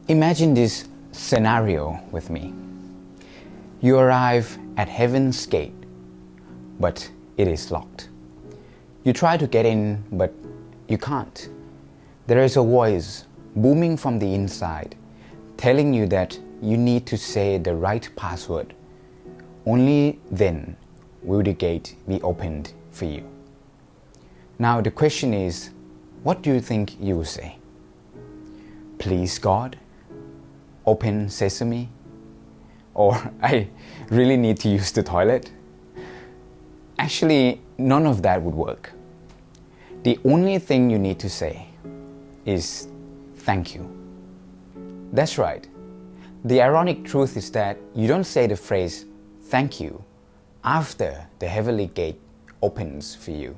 Imagine this scenario with me. You arrive at heaven's gate, but it is locked. You try to get in, but you can't. There is a voice booming from the inside, telling you that you need to say the right password. Only then will the gate be opened for you. Now the question is, what do you think you will say? Please God, open sesame? Or I really need to use the toilet? Actually, none of that would work. The only thing you need to say is thank you. That's right. The ironic truth is that you don't say the phrase thank you after the heavenly gate opens for you,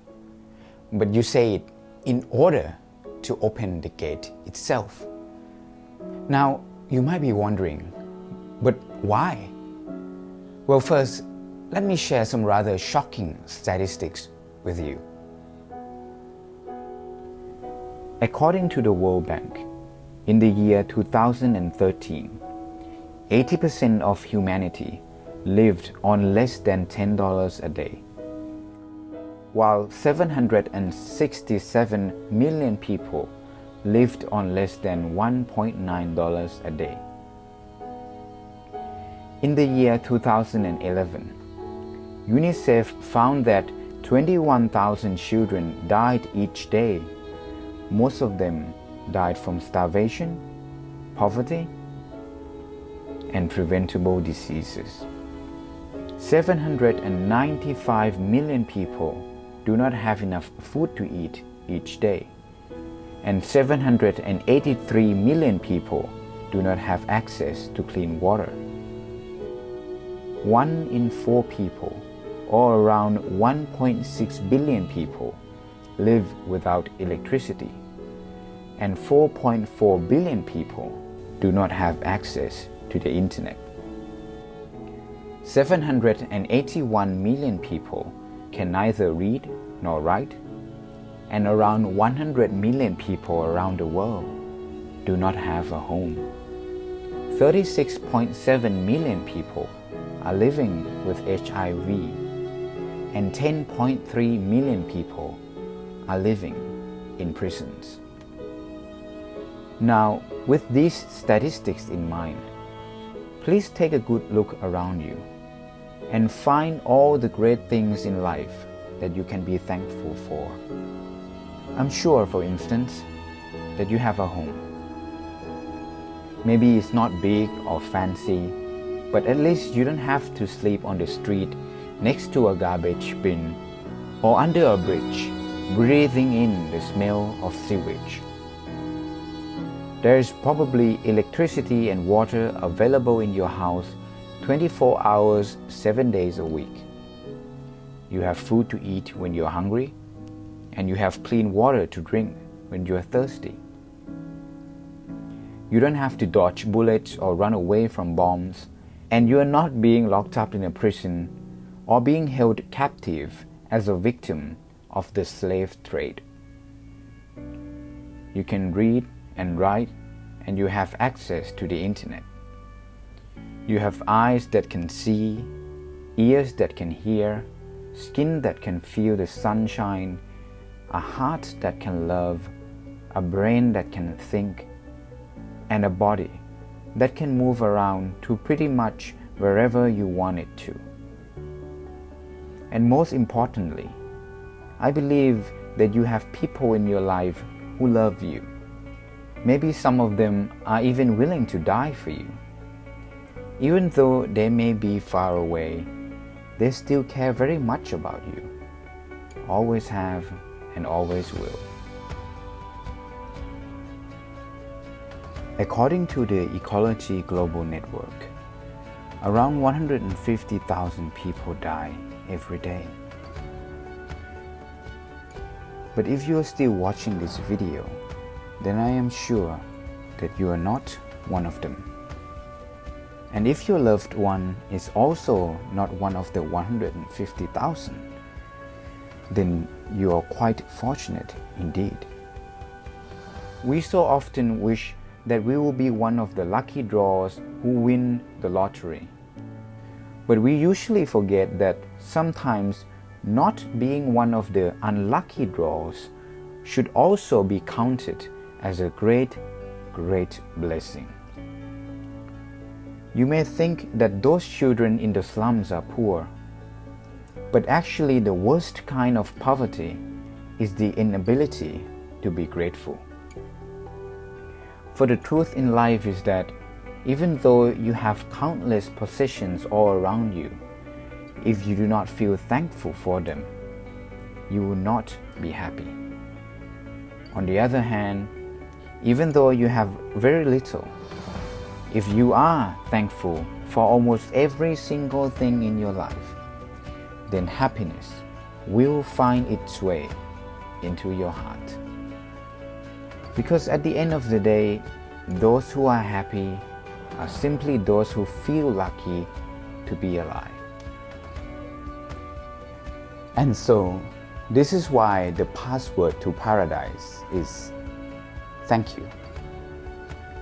but you say it in order to open the gate itself. Now, you might be wondering, but why? Well, first, let me share some rather shocking statistics with you. According to the World Bank, in the year 2013, 80% of humanity lived on less than $10 a day, while 767 million people lived on less than $1.9 a day. In the year 2011, UNICEF found that 21,000 children died each day. Most of them died from starvation, poverty, and preventable diseases. 795 million people do not have enough food to eat each day, and 783 million people do not have access to clean water. 1 in 4 people, or around 1.6 billion people, live without electricity, and 4.4 billion people do not have access to the internet. 781 million people can neither read nor write, and around 100 million people around the world do not have a home. 36.7 million people are living with HIV, and 10.3 million people are living in prisons. Now, with these statistics in mind, please take a good look around you and find all the great things in life that you can be thankful for. I'm sure, for instance, that you have a home. Maybe it's not big or fancy, but at least you don't have to sleep on the street next to a garbage bin or under a bridge, breathing in the smell of sewage. There is probably electricity and water available in your house 24 hours, 7 days a week. You have food to eat when you're hungry, and you have clean water to drink when you're thirsty. You don't have to dodge bullets or run away from bombs, and you are not being locked up in a prison or being held captive as a victim of the slave trade. You can read and write, and you have access to the internet. You have eyes that can see, ears that can hear, skin that can feel the sunshine, a heart that can love, a brain that can think, and a body that can move around to pretty much wherever you want it to. And most importantly, I believe that you have people in your life who love you. Maybe some of them are even willing to die for you. Even though they may be far away, they still care very much about you. Always have and always will. According to the Ecology Global Network, around 150,000 people die every day. But if you are still watching this video, then I am sure that you are not one of them. And if your loved one is also not one of the 150,000, then you are quite fortunate indeed. We so often wish that we will be one of the lucky draws who win the lottery. But we usually forget that sometimes not being one of the unlucky draws should also be counted as a great, great blessing. You may think that those children in the slums are poor, but actually the worst kind of poverty is the inability to be grateful. For the truth in life is that even though you have countless possessions all around you, if you do not feel thankful for them, you will not be happy. On the other hand, even though you have very little, if you are thankful for almost every single thing in your life, then happiness will find its way into your heart. Because at the end of the day, those who are happy are simply those who feel lucky to be alive. And so, this is why the password to paradise is thank you.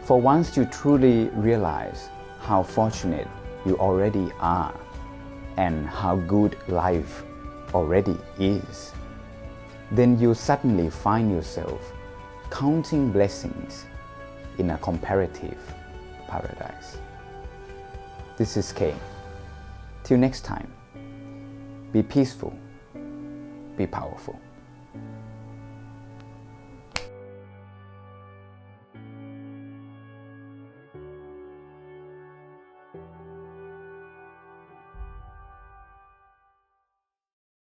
For once you truly realize how fortunate you already are and how good life already is, then you suddenly find yourself counting blessings in a comparative paradise. This is Kay. Till next time, be peaceful, be powerful.